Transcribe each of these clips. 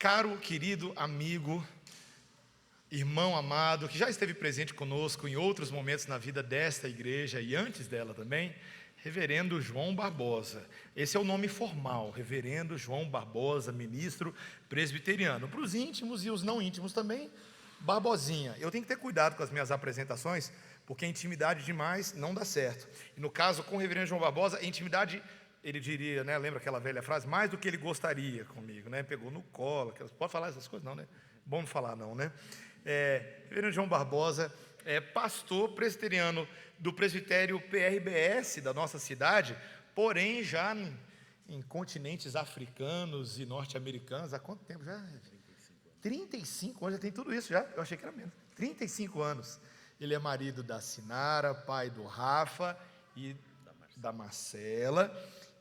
Caro, querido amigo, irmão amado, que já esteve presente conosco em outros momentos na vida desta igreja e antes dela também, Reverendo João Barbosa. Esse é o nome formal, Reverendo João Barbosa, ministro presbiteriano. Para os íntimos e os não íntimos também, Barbosinha. Eu tenho que ter cuidado com as minhas apresentações, porque intimidade demais não dá certo. E no caso, com o Reverendo João Barbosa, intimidade, ele diria, né, lembra aquela velha frase? Mais do que ele gostaria comigo, né? Pegou no colo. Pode falar essas coisas? Não, né? Bom não falar não, né? Reverendo João Barbosa é pastor presbiteriano do presbitério PRBS da nossa cidade, porém já em continentes africanos e norte-americanos. Há quanto tempo já? 35 anos, já tem tudo isso já. Eu achei que era menos. 35 anos. Ele é marido da Sinara, pai do Rafa e da Marcela.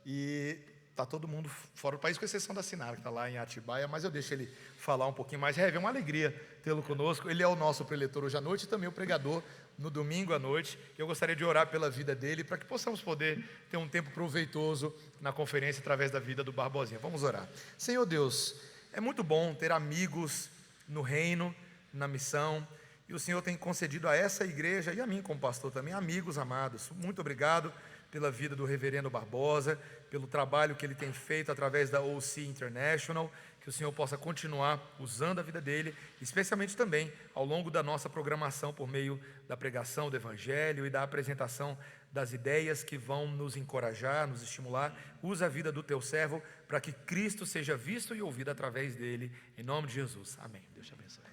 E está todo mundo fora do país, com exceção da Sinara, que está lá em Atibaia, mas eu deixo ele falar um pouquinho mais. É uma alegria tê-lo conosco. Ele é o nosso preletor hoje à noite e também o pregador no domingo à noite. Eu gostaria de orar pela vida dele, para que possamos poder ter um tempo proveitoso na conferência através da vida do Barbosinha. Vamos orar. Senhor Deus, é muito bom ter amigos no reino, na missão, e o Senhor tem concedido a essa igreja e a mim como pastor também, amigos amados. Muito obrigado pela vida do reverendo Barbosa, pelo trabalho que ele tem feito através da OC International, que o Senhor possa continuar usando a vida dele, especialmente também ao longo da nossa programação, por meio da pregação do Evangelho e da apresentação das ideias que vão nos encorajar, nos estimular. Usa a vida do teu servo para que Cristo seja visto e ouvido através dele, em nome de Jesus, amém. Deus te abençoe.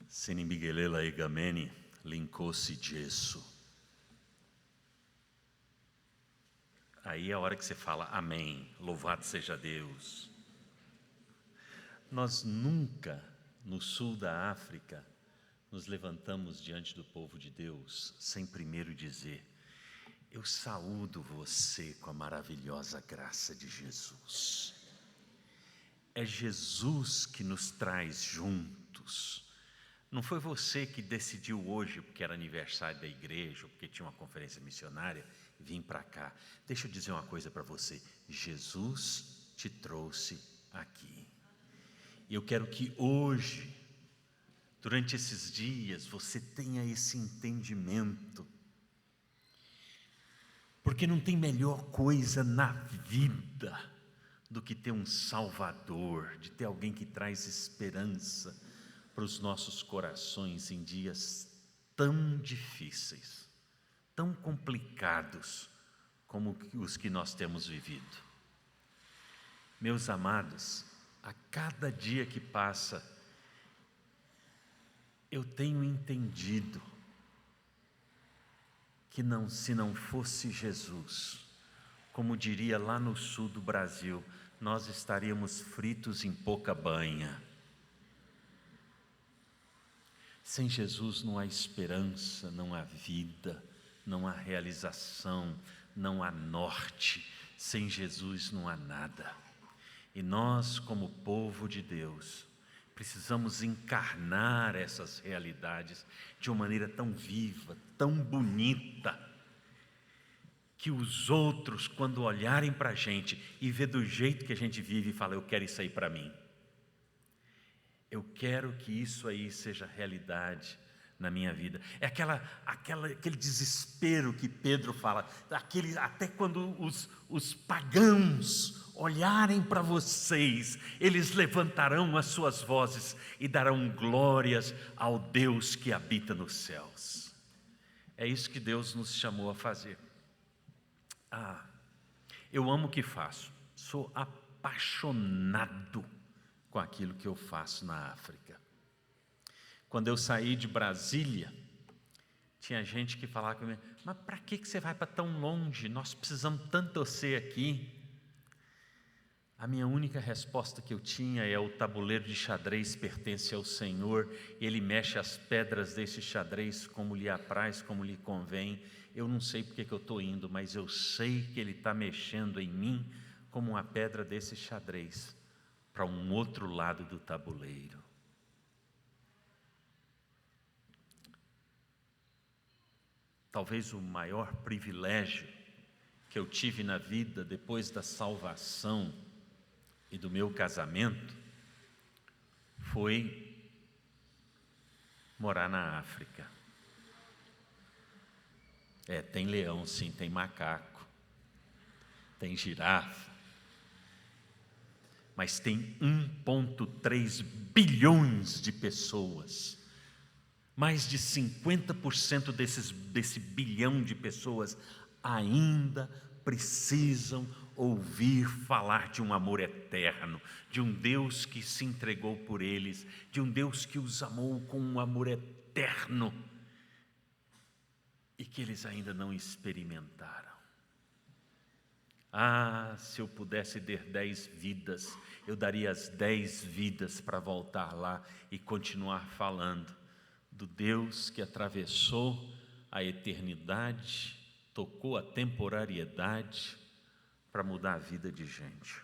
Sinimbigelela egameni, linkosi Jesu. Aí é a hora que você fala amém, louvado seja Deus. Nós nunca, no sul da África, nos levantamos diante do povo de Deus sem primeiro dizer: eu saúdo você com a maravilhosa graça de Jesus. É Jesus que nos traz juntos. Não foi você que decidiu hoje, porque era aniversário da igreja, ou porque tinha uma conferência missionária, vir para cá. Deixa eu dizer uma coisa para você: Jesus te trouxe aqui. E eu quero que hoje, durante esses dias, você tenha esse entendimento. Porque não tem melhor coisa na vida do que ter um Salvador, de ter alguém que traz esperança para os nossos corações em dias tão difíceis, tão complicados como os que nós temos vivido. Meus amados, a cada dia que passa, eu tenho entendido que se não fosse Jesus, como diria lá no sul do Brasil, nós estaríamos fritos em pouca banha. Sem Jesus não há esperança, não há vida, não há realização, não há norte. Sem Jesus não há nada. E nós, como povo de Deus, precisamos encarnar essas realidades de uma maneira tão viva, tão bonita, que os outros, quando olharem para a gente e ver do jeito que a gente vive, falam: eu quero isso aí para mim. Eu quero que isso aí seja realidade na minha vida. É aquele desespero que Pedro fala, até quando os pagãos olharem para vocês, eles levantarão as suas vozes e darão glórias ao Deus que habita nos céus. É isso que Deus nos chamou a fazer. Eu amo o que faço, sou apaixonado com aquilo que eu faço na África. Quando eu saí de Brasília, tinha gente que falava comigo: mas para que você vai para tão longe? Nós precisamos tanto de você aqui. A minha única resposta que eu tinha é: o tabuleiro de xadrez pertence ao Senhor, Ele mexe as pedras desse xadrez como lhe apraz, como lhe convém. Eu não sei porque que eu estou indo, mas eu sei que Ele está mexendo em mim como uma pedra desse xadrez, para um outro lado do tabuleiro. Talvez o maior privilégio que eu tive na vida depois da salvação e do meu casamento foi morar na África. Tem leão sim, tem macaco, tem girafa, mas tem 1,3 bilhões de pessoas. Mais de 50% desse bilhão de pessoas ainda precisam ouvir falar de um amor eterno, de um Deus que se entregou por eles, de um Deus que os amou com um amor eterno e que eles ainda não experimentaram. Se eu pudesse ter 10 vidas, eu daria as 10 vidas para voltar lá e continuar falando do Deus que atravessou a eternidade, tocou a temporariedade para mudar a vida de gente.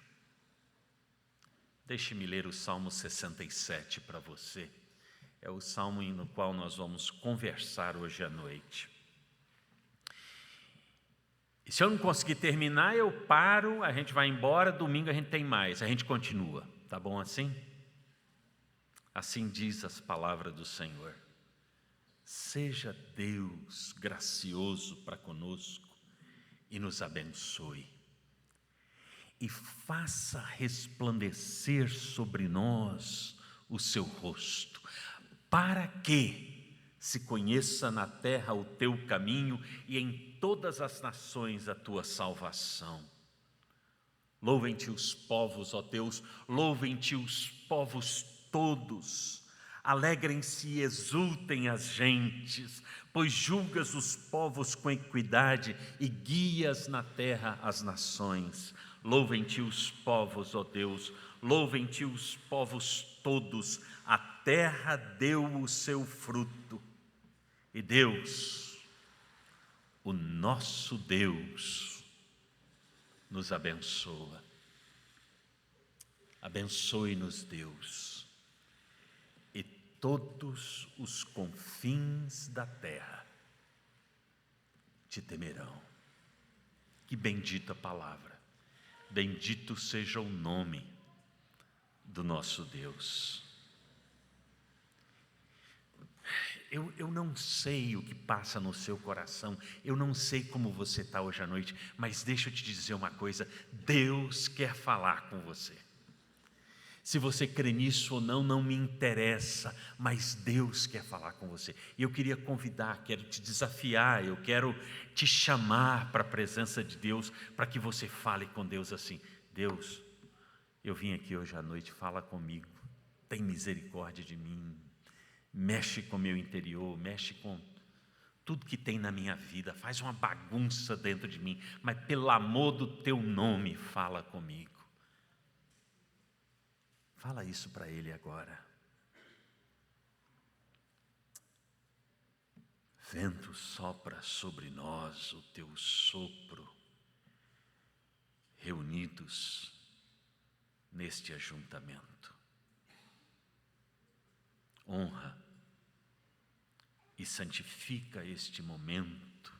Deixe-me ler o Salmo 67 para você. É o salmo no qual nós vamos conversar hoje à noite. E se eu não conseguir terminar, eu paro, a gente vai embora, domingo a gente tem mais, a gente continua. Tá bom assim? Assim diz as palavras do Senhor. Seja Deus gracioso para conosco e nos abençoe. E faça resplandecer sobre nós o seu rosto, para que se conheça na terra o teu caminho e em todas as nações a tua salvação. Louvem-te os povos, ó Deus, louvem-te os povos todos. Alegrem-se e exultem as gentes, pois julgas os povos com equidade e guias na terra as nações. Louvem-te os povos, ó Deus, louvem-te os povos todos. A terra deu o seu fruto. E Deus, o nosso Deus, nos abençoa. Abençoe-nos, Deus, e todos os confins da terra te temerão. Que bendita palavra, bendito seja o nome do nosso Deus. Eu não sei o que passa no seu coração, eu não sei como você está hoje à noite, mas deixa eu te dizer uma coisa, Deus quer falar com você. Se você crê nisso ou não, não me interessa, mas Deus quer falar com você. E eu queria convidar, quero te desafiar, eu quero te chamar para a presença de Deus, para que você fale com Deus assim: Deus, eu vim aqui hoje à noite, fala comigo, tem misericórdia de mim, mexe com o meu interior, mexe com tudo que tem na minha vida, faz uma bagunça dentro de mim, mas pelo amor do teu nome, fala comigo. Fala isso para Ele agora. Vento sopra sobre nós o teu sopro, reunidos neste ajuntamento. Honra e santifica este momento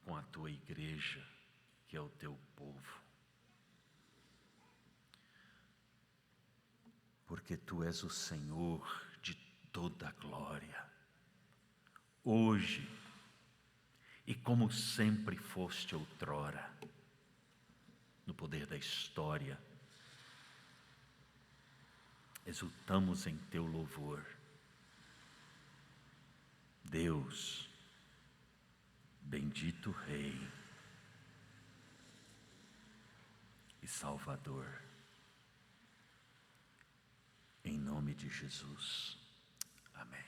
com a tua igreja, que é o teu povo. Porque tu és o Senhor de toda a glória, hoje e como sempre foste outrora, no poder da história. Exultamos em teu louvor. Deus, bendito Rei e Salvador, em nome de Jesus. Amém.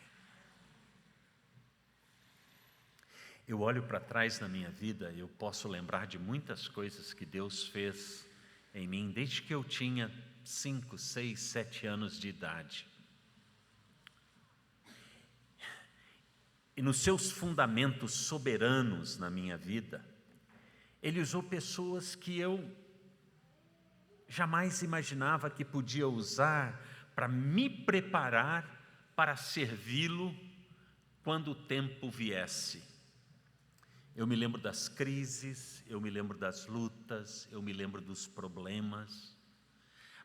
Eu olho para trás na minha vida, eu posso lembrar de muitas coisas que Deus fez em mim, desde que eu tinha 5, 6, 7 anos de idade. E nos seus fundamentos soberanos na minha vida, Ele usou pessoas que eu jamais imaginava que podia usar para me preparar para servi-lo quando o tempo viesse. Eu me lembro das crises, eu me lembro das lutas, eu me lembro dos problemas.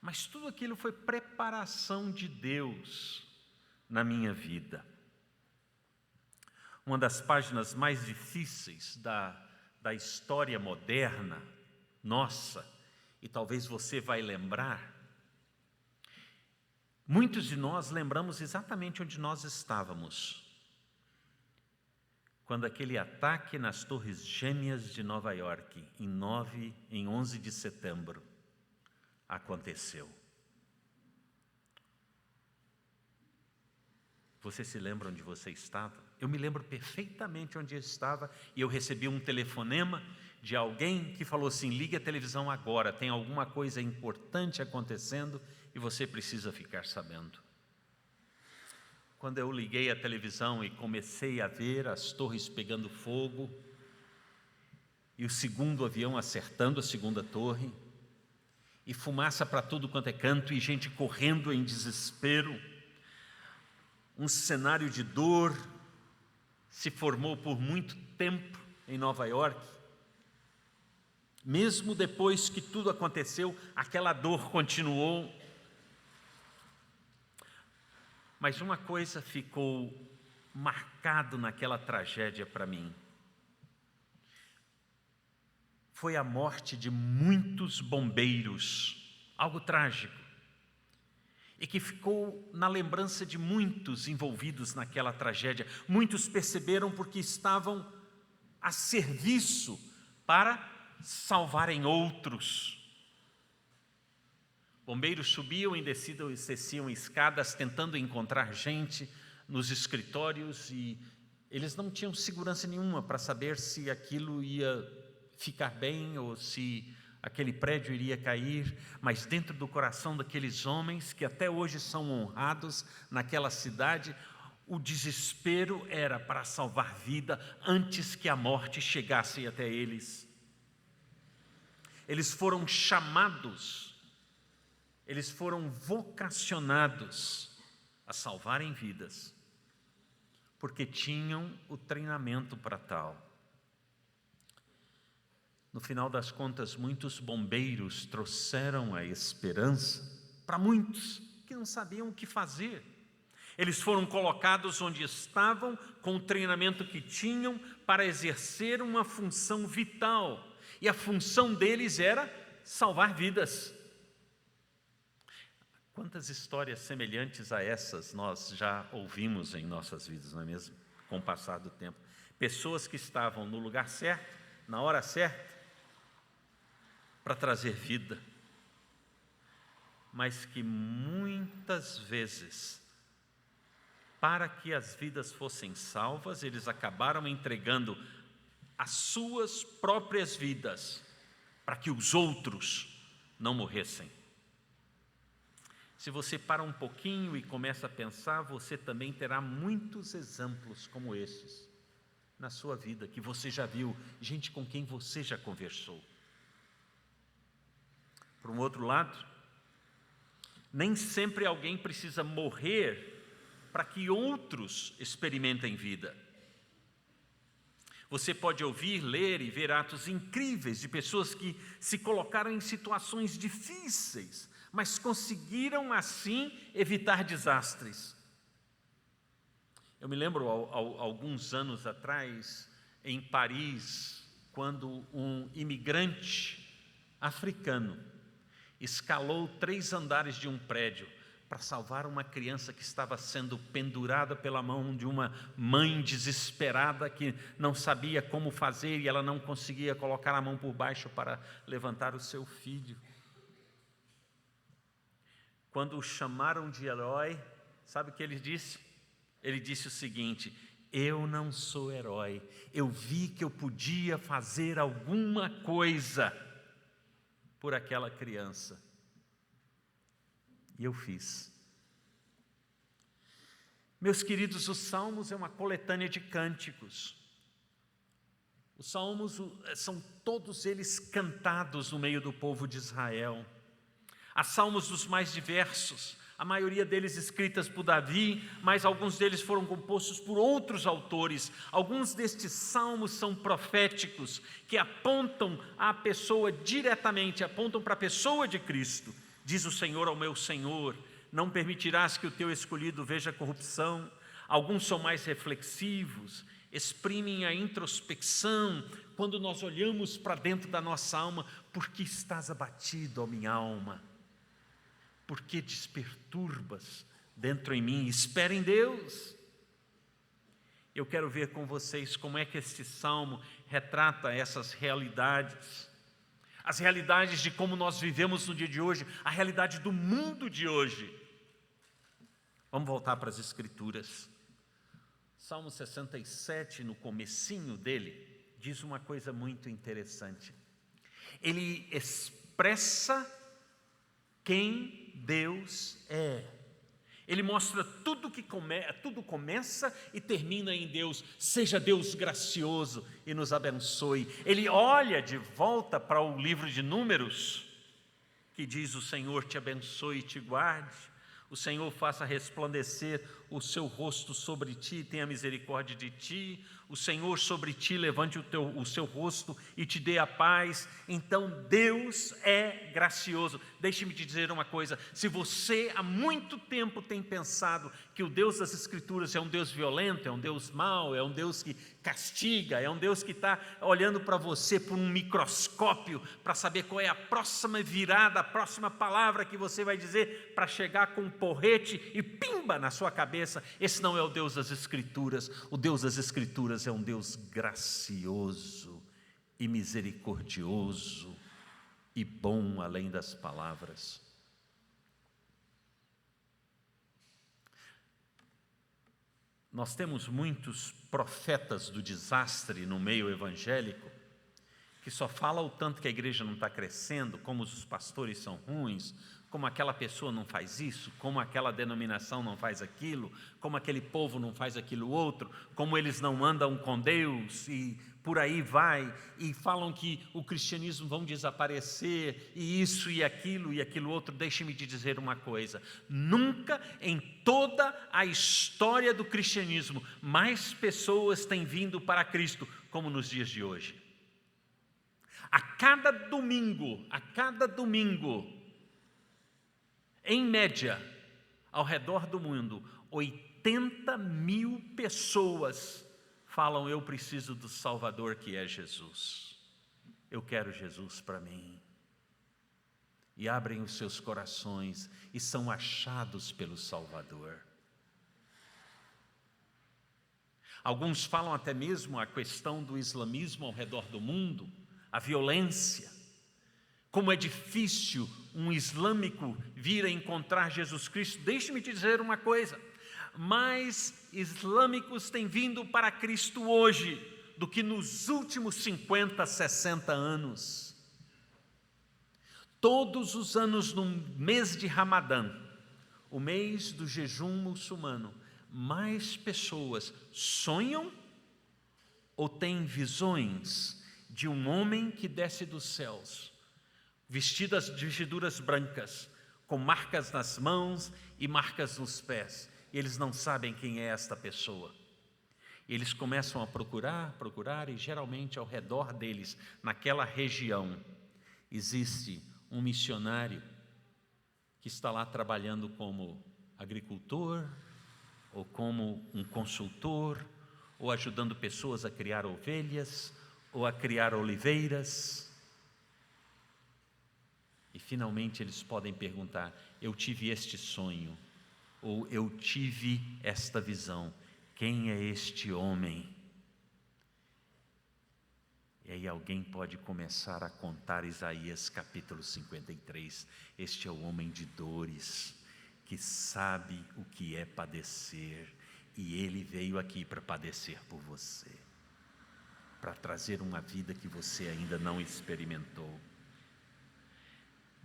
Mas tudo aquilo foi preparação de Deus na minha vida. Uma das páginas mais difíceis da história moderna, nossa, e talvez você vai lembrar, muitos de nós lembramos exatamente onde nós estávamos quando aquele ataque nas Torres Gêmeas de Nova York, em 11 de setembro, aconteceu. Você se lembra onde você estava? Eu me lembro perfeitamente onde eu estava e eu recebi um telefonema de alguém que falou assim: ligue a televisão agora, tem alguma coisa importante acontecendo e você precisa ficar sabendo. Quando eu liguei a televisão e comecei a ver as torres pegando fogo e o segundo avião acertando a segunda torre e fumaça para tudo quanto é canto e gente correndo em desespero, um cenário de dor se formou por muito tempo em Nova York. Mesmo depois que tudo aconteceu, aquela dor continuou. Mas uma coisa ficou marcado naquela tragédia para mim. Foi a morte de muitos bombeiros, algo trágico, e que ficou na lembrança de muitos envolvidos naquela tragédia. Muitos perceberam porque estavam a serviço para salvarem outros. Bombeiros subiam e desciam escadas tentando encontrar gente nos escritórios e eles não tinham segurança nenhuma para saber se aquilo ia ficar bem ou se aquele prédio iria cair, mas dentro do coração daqueles homens que até hoje são honrados naquela cidade, o desespero era para salvar vida antes que a morte chegasse até eles. Eles foram chamados, eles foram vocacionados a salvarem vidas, porque tinham o treinamento para tal. No final das contas, muitos bombeiros trouxeram a esperança para muitos que não sabiam o que fazer. Eles foram colocados onde estavam, com o treinamento que tinham, para exercer uma função vital. E a função deles era salvar vidas. Quantas histórias semelhantes a essas nós já ouvimos em nossas vidas, não é mesmo? Com o passar do tempo. Pessoas que estavam no lugar certo, na hora certa, para trazer vida, mas que muitas vezes, para que as vidas fossem salvas, eles acabaram entregando as suas próprias vidas para que os outros não morressem. Se você para um pouquinho e começa a pensar, você também terá muitos exemplos como esses na sua vida, que você já viu, gente com quem você já conversou. Por um outro lado, nem sempre alguém precisa morrer para que outros experimentem vida. Você pode ouvir, ler e ver atos incríveis de pessoas que se colocaram em situações difíceis, mas conseguiram assim evitar desastres. Eu me lembro, alguns anos atrás, em Paris, quando um imigrante africano escalou 3 andares de um prédio para salvar uma criança que estava sendo pendurada pela mão de uma mãe desesperada que não sabia como fazer e ela não conseguia colocar a mão por baixo para levantar o seu filho. Quando o chamaram de herói, sabe o que ele disse? Ele disse o seguinte: eu não sou herói, eu vi que eu podia fazer alguma coisa por aquela criança. E eu fiz. Meus queridos, os Salmos é uma coletânea de cânticos. Os Salmos são todos eles cantados no meio do povo de Israel. Há salmos dos mais diversos. a maioria deles escritas por Davi, mas alguns deles foram compostos por outros autores. Alguns destes salmos são proféticos, que apontam à pessoa diretamente, apontam para a pessoa de Cristo. Diz o Senhor ao meu Senhor: não permitirás que o teu escolhido veja corrupção. Alguns são mais reflexivos, exprimem a introspecção, quando nós olhamos para dentro da nossa alma: por que estás abatido, ó minha alma? Por que te perturbas dentro em mim? Espera em Deus. Eu quero ver com vocês como é que este salmo retrata essas realidades, as realidades de como nós vivemos no dia de hoje, a realidade do mundo de hoje. Vamos voltar para as Escrituras. Salmo 67, no comecinho dele, diz uma coisa muito interessante. Ele expressa quem Deus é. Ele mostra tudo começa e termina em Deus. Seja Deus gracioso e nos abençoe. Ele olha de volta para o livro de Números, que diz: o Senhor te abençoe e te guarde. O Senhor faça resplandecer o seu rosto sobre ti e tenha misericórdia de ti. O Senhor sobre ti levante o seu rosto e te dê a paz. Então Deus é gracioso. Deixe-me te dizer uma coisa: se você há muito tempo tem pensado que o Deus das Escrituras é um Deus violento, é um Deus mau, é um Deus que castiga, é um Deus que está olhando para você por um microscópio para saber qual é a próxima virada, a próxima palavra que você vai dizer para chegar com um porrete e pimba na sua cabeça, esse não é o Deus das Escrituras. O Deus das Escrituras é um Deus gracioso e misericordioso e bom além das palavras. Nós temos muitos profetas do desastre no meio evangélico, que só falam o tanto que a igreja não está crescendo, como os pastores são ruins, como aquela pessoa não faz isso, como aquela denominação não faz aquilo, como aquele povo não faz aquilo outro, como eles não andam com Deus e por aí vai, e falam que o cristianismo vão desaparecer, e isso e aquilo outro. Deixe-me te dizer uma coisa: nunca em toda a história do cristianismo mais pessoas têm vindo para Cristo como nos dias de hoje. A cada domingo, em média, ao redor do mundo, 80 mil pessoas falam: eu preciso do Salvador, que é Jesus. Eu quero Jesus para mim. E abrem os seus corações e são achados pelo Salvador. Alguns falam até mesmo a questão do islamismo ao redor do mundo, a violência. Como é difícil um islâmico vir a encontrar Jesus Cristo. Deixe-me te dizer uma coisa: mais islâmicos têm vindo para Cristo hoje do que nos últimos 50, 60 anos. Todos os anos, no mês de Ramadã, o mês do jejum muçulmano, mais pessoas sonham ou têm visões de um homem que desce dos céus, vestidas de vestiduras brancas, com marcas nas mãos e marcas nos pés. E eles não sabem quem é esta pessoa. Eles começam a procurar, e geralmente ao redor deles, naquela região, existe um missionário que está lá trabalhando como agricultor, ou como um consultor, ou ajudando pessoas a criar ovelhas, ou a criar oliveiras. E finalmente eles podem perguntar: eu tive este sonho, ou eu tive esta visão, quem é este homem? E aí alguém pode começar a contar Isaías capítulo 53, este é o homem de dores, que sabe o que é padecer, e ele veio aqui para padecer por você, para trazer uma vida que você ainda não experimentou.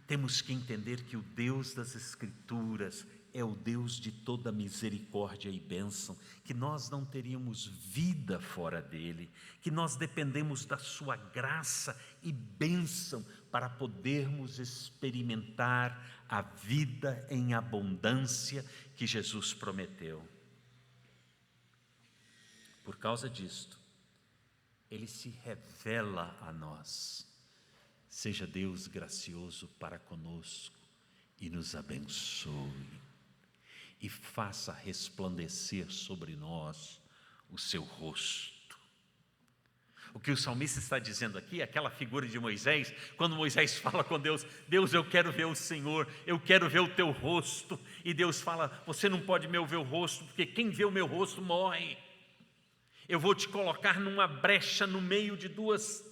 Temos que entender que o Deus das Escrituras é o Deus de toda misericórdia e bênção, que nós não teríamos vida fora dele, que nós dependemos da sua graça e bênção para podermos experimentar a vida em abundância que Jesus prometeu. Por causa disto, Ele se revela a nós. Seja Deus gracioso para conosco e nos abençoe, e faça resplandecer sobre nós o seu rosto. O que o salmista está dizendo aqui, aquela figura de Moisés, quando Moisés fala com Deus: Deus, eu quero ver o Senhor, eu quero ver o teu rosto. E Deus fala: você não pode ver o rosto, porque quem vê o meu rosto morre. Eu vou te colocar numa brecha no meio de duas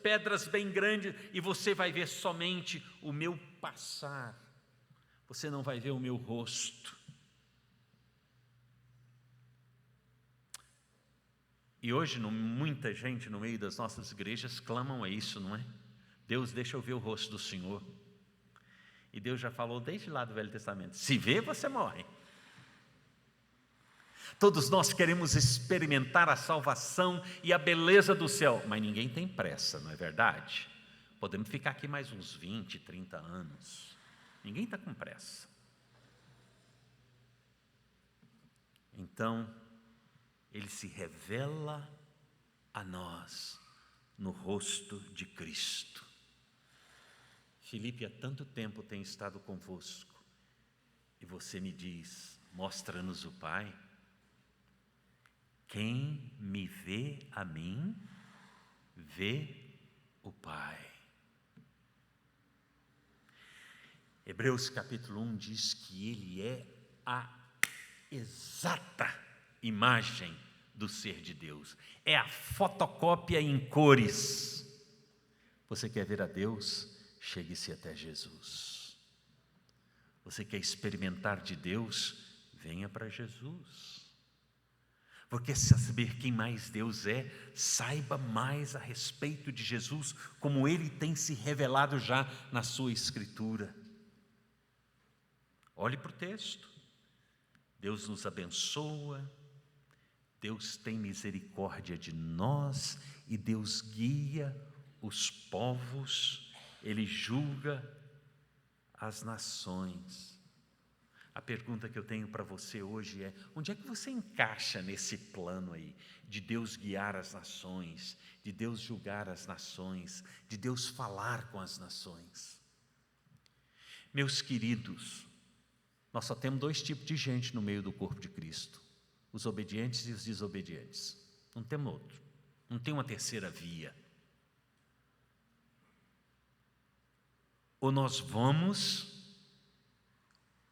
pedras bem grandes, e você vai ver somente o meu passar. Você não vai ver o meu rosto. E hoje, muita gente no meio das nossas igrejas clamam a isso, não é? Deus, deixa eu ver o rosto do Senhor. E Deus já falou desde lá do Velho Testamento: se vê, você morre. Todos nós queremos experimentar a salvação e a beleza do céu, mas ninguém tem pressa, não é verdade? Podemos ficar aqui mais uns 20, 30 anos. Ninguém está com pressa. Então, Ele se revela a nós no rosto de Cristo. Filipe, há tanto tempo tenho estado convosco, e você me diz: mostra-nos o Pai. Quem me vê a mim, vê o Pai. Hebreus capítulo 1 diz que Ele é a exata imagem do ser de Deus, é a fotocópia em cores. Você quer ver a Deus? Chegue-se até Jesus. Você quer experimentar de Deus? Venha para Jesus. Porque saber quem mais Deus é, saiba mais a respeito de Jesus, como Ele tem se revelado já na sua Escritura. Olhe para o texto. Deus nos abençoa, Deus tem misericórdia de nós, e Deus guia os povos, Ele julga as nações. A pergunta que eu tenho para você hoje é: onde é que você encaixa nesse plano aí, de Deus guiar as nações, de Deus julgar as nações, de Deus falar com as nações? Meus queridos, nós só temos 2 tipos de gente no meio do corpo de Cristo: os obedientes e os desobedientes. Não temos outro, não tem uma terceira via. Ou nós vamos,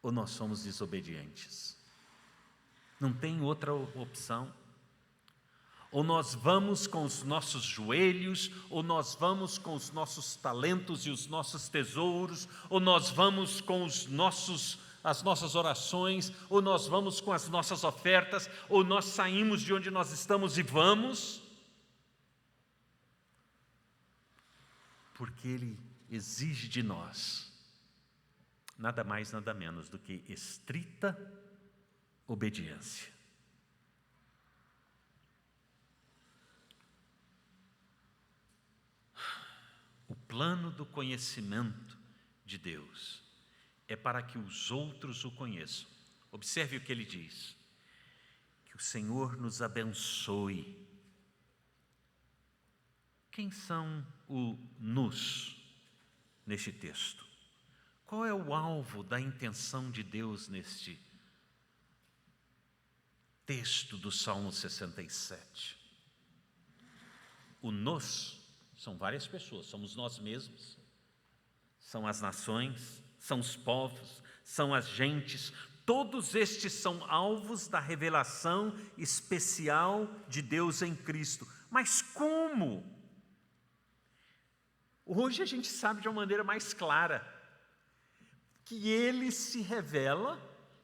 ou nós somos desobedientes. Não tem outra opção. Ou nós vamos com os nossos joelhos, ou nós vamos com os nossos talentos e os nossos tesouros, ou nós vamos com as nossas orações, ou nós vamos com as nossas ofertas, ou nós saímos de onde nós estamos e vamos, porque Ele exige de nós nada mais, nada menos do que estrita obediência. O plano do conhecimento de Deus é para que os outros o conheçam. Observe o que ele diz: que o Senhor nos abençoe. Quem são o nos neste texto? Qual é o alvo da intenção de Deus neste texto do Salmo 67? O nos são várias pessoas, somos nós mesmos, são as nações, são os povos, são as gentes. Todos estes são alvos da revelação especial de Deus em Cristo. Mas como? Hoje a gente sabe de uma maneira mais clara que Ele se revela,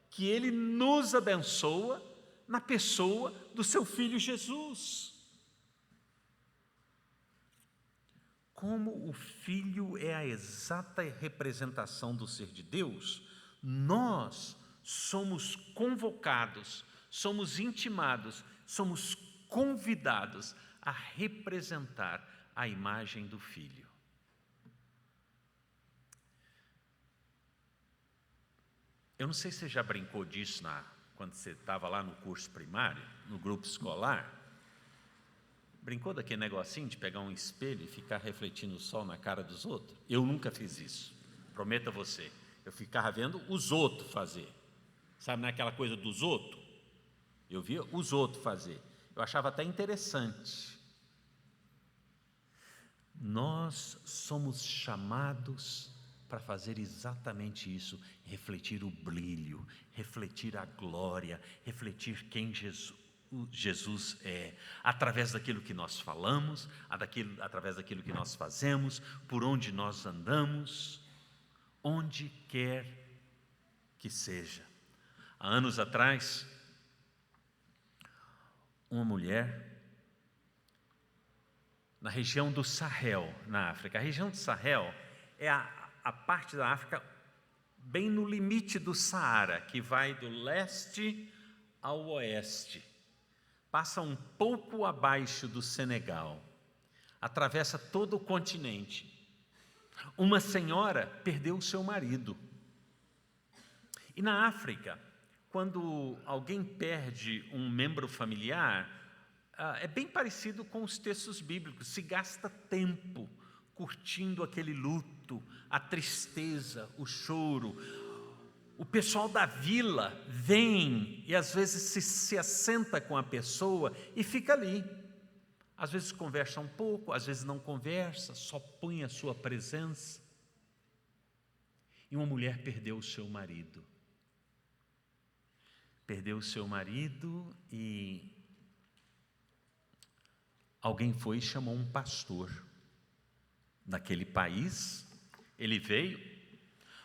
que Ele nos abençoa na pessoa do Seu Filho Jesus. Como o Filho é a exata representação do ser de Deus, nós somos convocados, somos intimados, somos convidados a representar a imagem do Filho. Eu não sei se você já brincou disso quando você estava lá no curso primário, no grupo escolar. Brincou daquele negocinho de pegar um espelho e ficar refletindo o sol na cara dos outros? Eu nunca fiz isso, prometo a você. Eu ficava vendo os outros fazer. Sabe, naquela coisa dos outros? Eu via os outros fazer. Eu achava até interessante. Nós somos chamados para fazer exatamente isso, refletir o brilho, refletir a glória, refletir quem Jesus é, através daquilo que nós falamos, através daquilo que nós fazemos, por onde nós andamos, onde quer que seja. Há anos atrás, uma mulher na região do Sahel, na África. A região do Sahel é a parte da África bem no limite do Saara, que vai do leste ao oeste. Passa um pouco abaixo do Senegal, atravessa todo o continente. Uma senhora perdeu o seu marido. E na África, quando alguém perde um membro familiar, é bem parecido com os textos bíblicos. Se gasta tempo curtindo aquele luto, a tristeza, o choro. O pessoal da vila vem e às vezes se assenta com a pessoa e fica ali. Às vezes conversa um pouco, às vezes não conversa, só põe a sua presença. E uma mulher perdeu o seu marido. Perdeu o seu marido e alguém foi e chamou um pastor daquele país. Ele veio.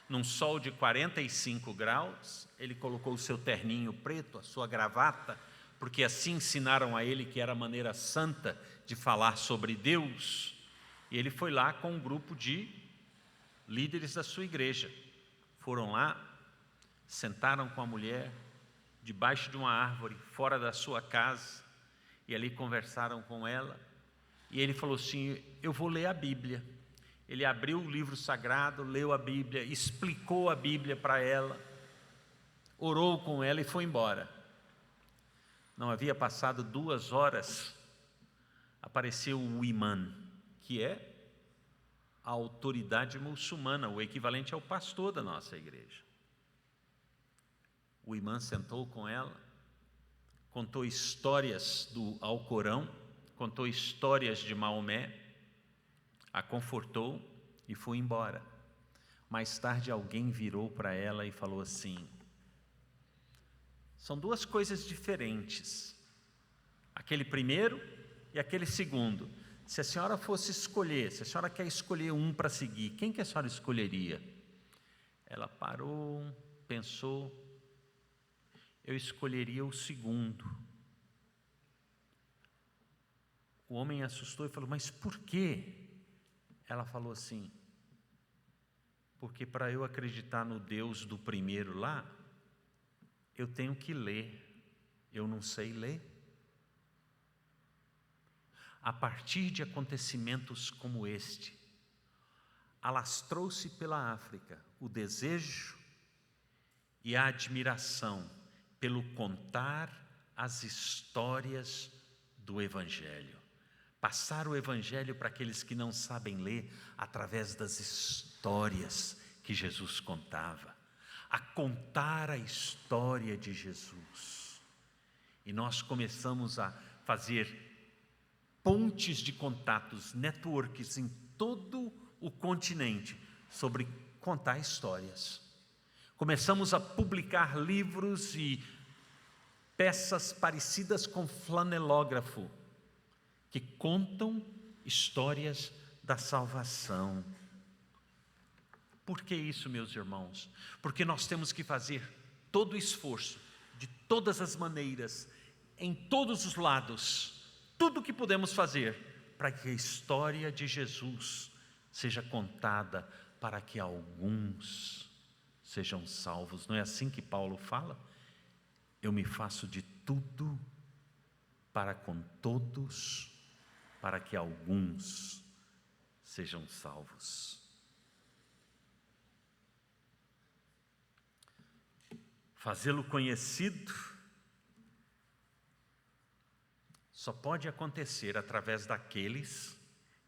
Num sol de 45 graus, ele colocou o seu terninho preto, a sua gravata, porque assim ensinaram a ele que era a maneira santa de falar sobre Deus. E ele foi lá com um grupo de líderes da sua igreja. Foram lá, sentaram com a mulher, debaixo de uma árvore, fora da sua casa, e ali conversaram com ela. E ele falou assim: eu vou ler a Bíblia. Ele abriu o livro sagrado, leu a Bíblia, explicou a Bíblia para ela, orou com ela e foi embora. Não havia passado 2 horas, apareceu o imã, que é a autoridade muçulmana, o equivalente ao pastor da nossa igreja. O imã sentou com ela, contou histórias do Alcorão, contou histórias de Maomé, a confortou e foi embora. Mais tarde alguém virou para ela e falou assim: são 2 coisas diferentes, aquele primeiro e aquele segundo. Se a senhora fosse escolher, se a senhora quer escolher um para seguir, quem que a senhora escolheria? Ela parou, pensou: eu escolheria o segundo. O homem assustou e falou: mas por quê? Ela falou assim: porque para eu acreditar no Deus do primeiro lá, eu tenho que ler, eu não sei ler. A partir de acontecimentos como este, alastrou-se pela África o desejo e a admiração pelo contar as histórias do Evangelho. Passar o Evangelho para aqueles que não sabem ler através das histórias que Jesus contava. A contar a história de Jesus. E nós começamos a fazer pontes de contatos, networks em todo o continente sobre contar histórias. Começamos a publicar livros e peças parecidas com flanelógrafo, que contam histórias da salvação. Por que isso, meus irmãos? Porque nós temos que fazer todo o esforço, de todas as maneiras, em todos os lados, tudo o que podemos fazer, para que a história de Jesus seja contada, para que alguns sejam salvos. Não é assim que Paulo fala? Eu me faço de tudo para com todos, para que alguns sejam salvos. Fazê-lo conhecido só pode acontecer através daqueles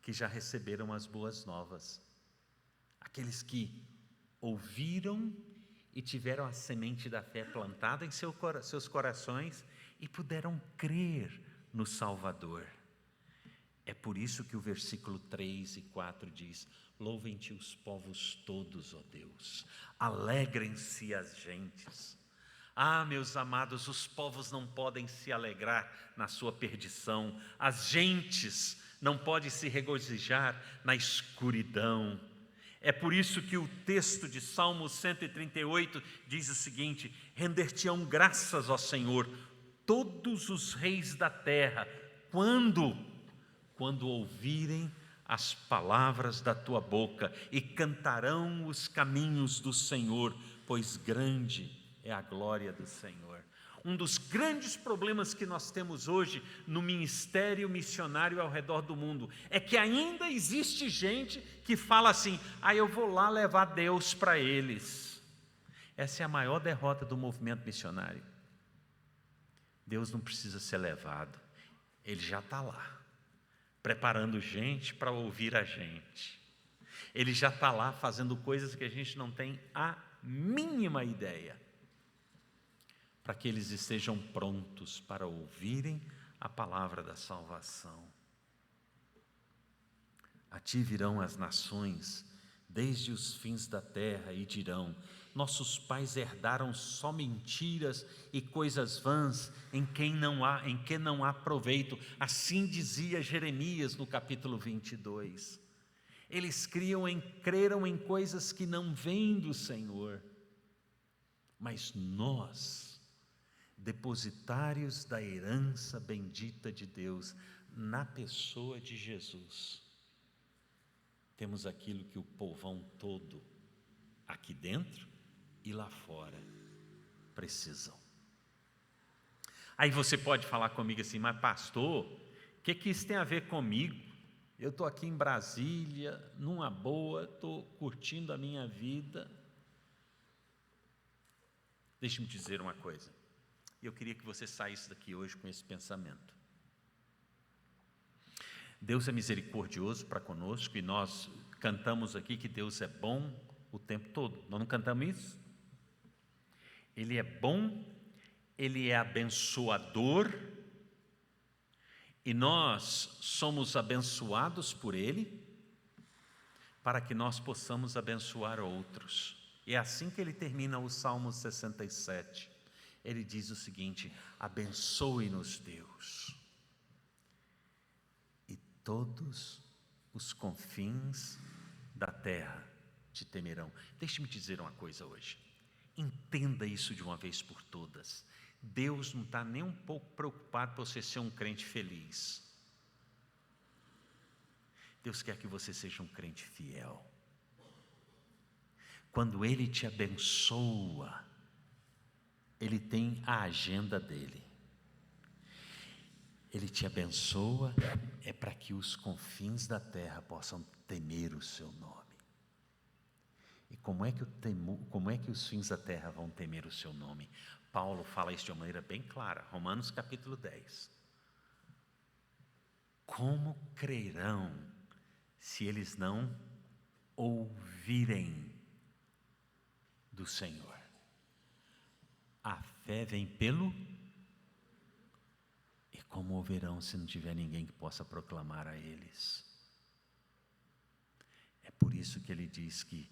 que já receberam as boas novas, aqueles que ouviram e tiveram a semente da fé plantada em seus corações e puderam crer no Salvador. É por isso que o versículo 3 e 4 diz: louvem-te os povos todos, ó Deus, alegrem-se as gentes. Ah, meus amados, os povos não podem se alegrar na sua perdição, as gentes não podem se regozijar na escuridão. É por isso que o texto de Salmo 138 diz o seguinte: render-te-ão graças, ó Senhor, todos os reis da terra, quando ouvirem as palavras da tua boca, e cantarão os caminhos do Senhor, pois grande é a glória do Senhor. Um dos grandes problemas que nós temos hoje no ministério missionário ao redor do mundo é que ainda existe gente que fala assim: eu vou lá levar Deus para eles. Essa é a maior derrota do movimento missionário. Deus não precisa ser levado, Ele já está lá, preparando gente para ouvir a gente. Ele já está lá fazendo coisas que a gente não tem a mínima ideia, para que eles estejam prontos para ouvirem a palavra da salvação. A ti virão as nações, desde os fins da terra, e dirão: nossos pais herdaram só mentiras e coisas vãs, em que não há proveito. Assim dizia Jeremias no capítulo 22. Eles creram em coisas que não vêm do Senhor. Mas nós, depositários da herança bendita de Deus, na pessoa de Jesus, temos aquilo que o povão todo, aqui dentro e lá fora, precisam. Aí você pode falar comigo assim: mas pastor, o que isso tem a ver comigo? Eu estou aqui em Brasília, numa boa, estou curtindo a minha vida. Deixe-me dizer uma coisa. Eu queria que você saísse daqui hoje com esse pensamento. Deus é misericordioso para conosco, e nós cantamos aqui que Deus é bom o tempo todo. Nós não cantamos isso? Ele é bom, Ele é abençoador, e nós somos abençoados por Ele, para que nós possamos abençoar outros. E é assim que ele termina o Salmo 67. Ele diz o seguinte: abençoe-nos, Deus, e todos os confins da terra te temerão. Deixe-me dizer uma coisa hoje, entenda isso de uma vez por todas. Deus não está nem um pouco preocupado por você ser um crente feliz. Deus quer que você seja um crente fiel. Quando Ele te abençoa, Ele tem a agenda dele. Ele te abençoa é para que os confins da terra possam temer o seu nome. E como é que os fins da terra vão temer o seu nome? Paulo fala isso de uma maneira bem clara, Romanos capítulo 10. Como crerão se eles não ouvirem do Senhor? A fé vem pelo... E como ouvirão se não tiver ninguém que possa proclamar a eles? É por isso que ele diz que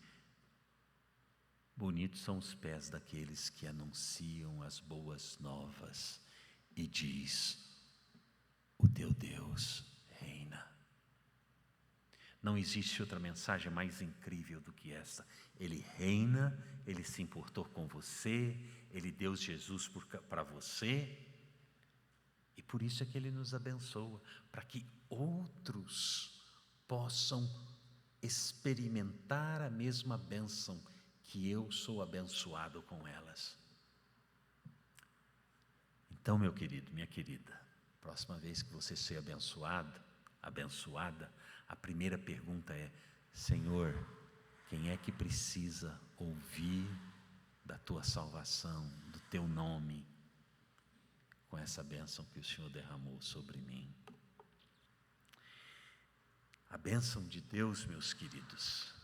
bonitos são os pés daqueles que anunciam as boas novas, e diz: o teu Deus reina. Não existe outra mensagem mais incrível do que essa. Ele reina, Ele se importou com você, Ele deu Jesus para você, e por isso é que Ele nos abençoa, para que outros possam experimentar a mesma bênção que eu sou abençoado com elas. Então, meu querido, minha querida, próxima vez que você ser abençoado, abençoada, a primeira pergunta é: Senhor, quem é que precisa ouvir da tua salvação, do teu nome, com essa bênção que o Senhor derramou sobre mim. A bênção de Deus, meus queridos,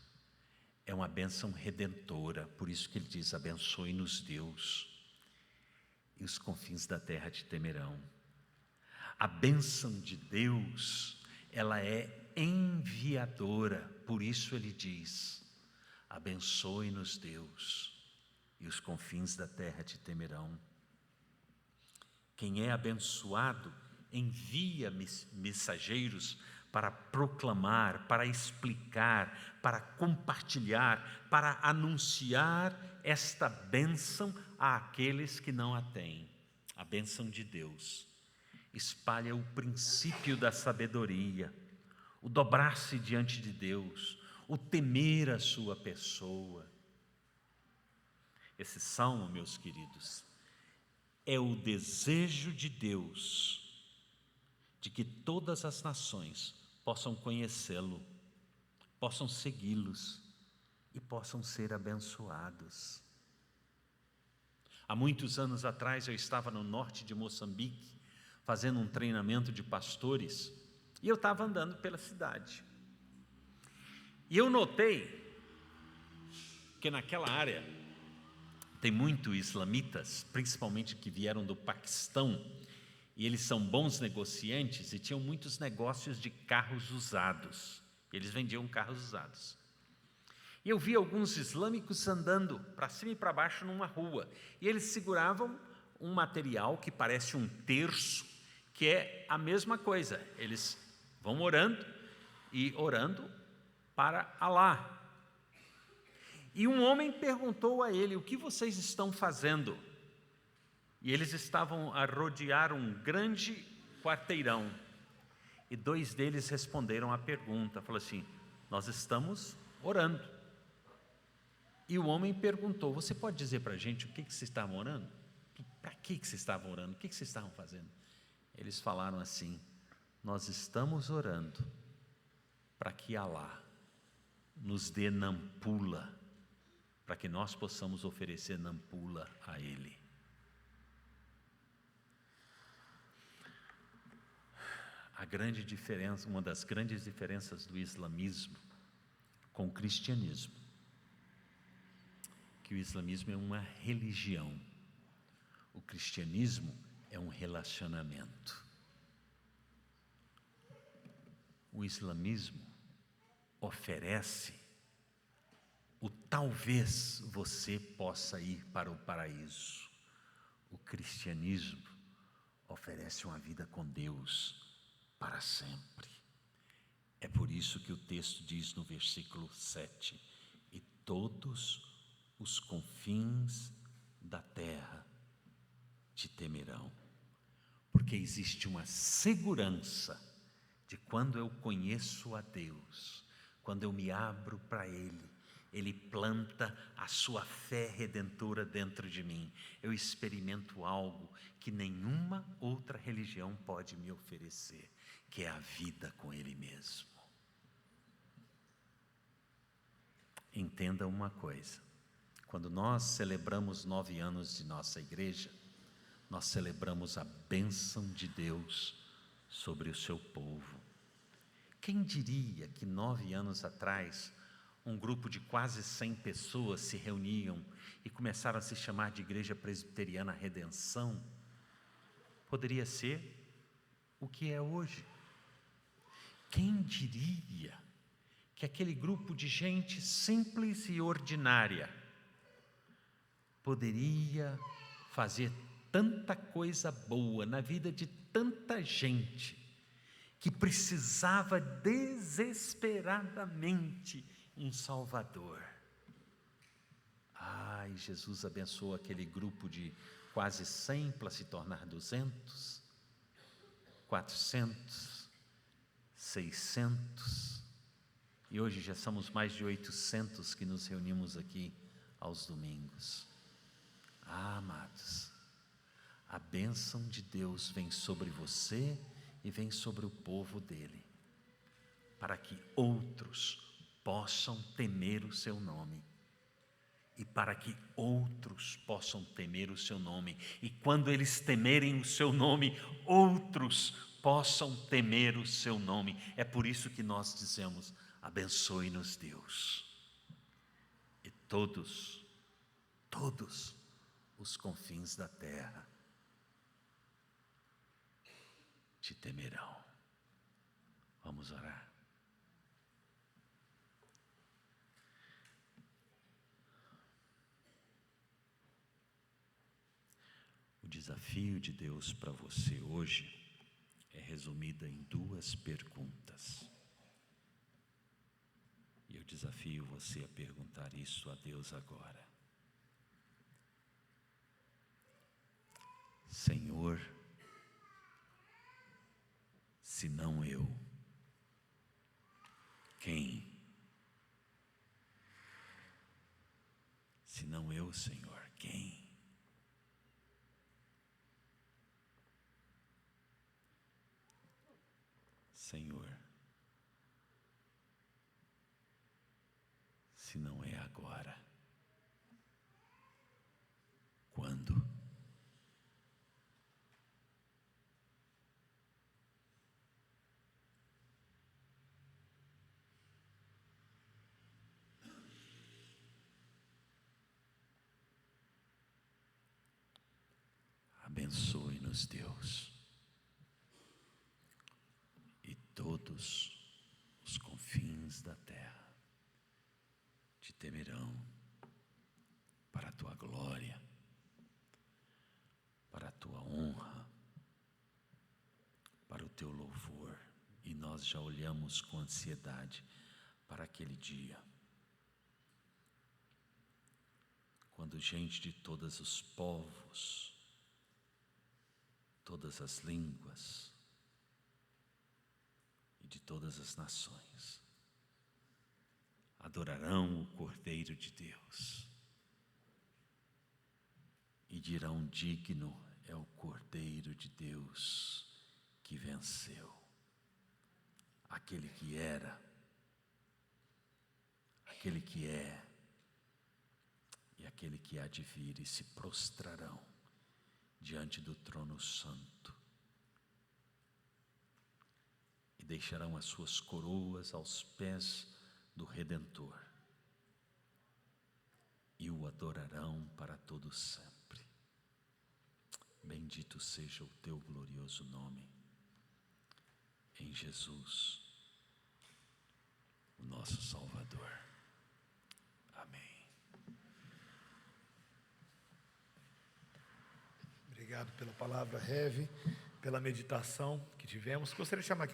é uma bênção redentora, por isso que ele diz: abençoe-nos Deus, e os confins da terra te temerão. A bênção de Deus, ela é enviadora, por isso ele diz: abençoe-nos Deus, e os confins da terra te temerão. Quem é abençoado envia mensageiros para proclamar, para explicar, para compartilhar, para anunciar esta bênção àqueles que não a têm. A bênção de Deus espalha o princípio da sabedoria, o dobrar-se diante de Deus, o temer a sua pessoa. Esse salmo, meus queridos, é o desejo de Deus de que todas as nações possam conhecê-lo, possam segui-los e possam ser abençoados. Há muitos anos atrás eu estava no norte de Moçambique, fazendo um treinamento de pastores, e eu estava andando pela cidade. E eu notei que naquela área tem muitos islamitas, principalmente que vieram do Paquistão, e eles são bons negociantes e tinham muitos negócios de carros usados. Eles vendiam carros usados. E eu vi alguns islâmicos andando para cima e para baixo numa rua, e eles seguravam um material que parece um terço, que é a mesma coisa. Eles vão orando e orando para Alá. E um homem perguntou a ele: o que vocês estão fazendo? E eles estavam a rodear um grande quarteirão. E dois deles responderam à pergunta, falou assim: nós estamos orando. E o homem perguntou: você pode dizer para a gente o que vocês estavam orando? Para que vocês estavam orando? O que vocês estavam fazendo? Eles falaram assim: nós estamos orando para que Alá nos dê nampula, para que nós possamos oferecer nampula a Ele. A grande diferença, uma das grandes diferenças do islamismo com o cristianismo, que o islamismo é uma religião, o cristianismo é um relacionamento. O islamismo oferece o talvez você possa ir para o paraíso. O cristianismo oferece uma vida com Deus para sempre. É por isso que o texto diz no versículo 7: e todos os confins da terra te temerão, porque existe uma segurança de quando eu conheço a Deus, quando eu me abro para Ele, Ele planta a sua fé redentora dentro de mim. Eu experimento algo que nenhuma outra religião pode me oferecer, que é a vida com Ele mesmo. Entenda uma coisa: quando nós celebramos 9 anos de nossa igreja, nós celebramos a bênção de Deus sobre o seu povo. Quem diria que 9 anos atrás, um grupo de quase 100 pessoas se reuniam e começaram a se chamar de Igreja Presbiteriana Redenção, poderia ser o que é hoje? Quem diria que aquele grupo de gente simples e ordinária poderia fazer tanta coisa boa na vida de tanta gente que precisava desesperadamente um Salvador. Ai, Jesus abençoou aquele grupo de quase 100 para se tornar 200, 400, 600, e hoje já somos mais de 800 que nos reunimos aqui aos domingos. Ah, amados, a bênção de Deus vem sobre você e vem sobre o povo dele, para que outros possam temer o seu nome e para que outros possam temer o seu nome. E quando eles temerem o seu nome, outros possam temer o seu nome. É por isso que nós dizemos: abençoe-nos, Deus. E todos os confins da terra te temerão. Vamos orar. O desafio de Deus para você hoje é resumido em 2 perguntas. E eu desafio você a perguntar isso a Deus agora. Senhor, se não eu, quem? Se não eu, Senhor, quem? Senhor, se não é agora, quando? Abençoe-nos, Deus, e todos os confins da terra te temerão para a tua glória, para a tua honra, para o teu louvor. E nós já olhamos com ansiedade para aquele dia, quando gente de todos os povos, todas as línguas e de todas as nações adorarão o Cordeiro de Deus e dirão: digno é o Cordeiro de Deus que venceu, aquele que era, aquele que é e aquele que há de vir, e se prostrarão diante do trono santo e deixarão as suas coroas aos pés do Redentor e o adorarão para todo sempre. Bendito seja o teu glorioso nome, em Jesus, o nosso Salvador. Amém. Obrigado pela palavra, Rev, pela meditação que tivemos. Gostaria de chamar aqui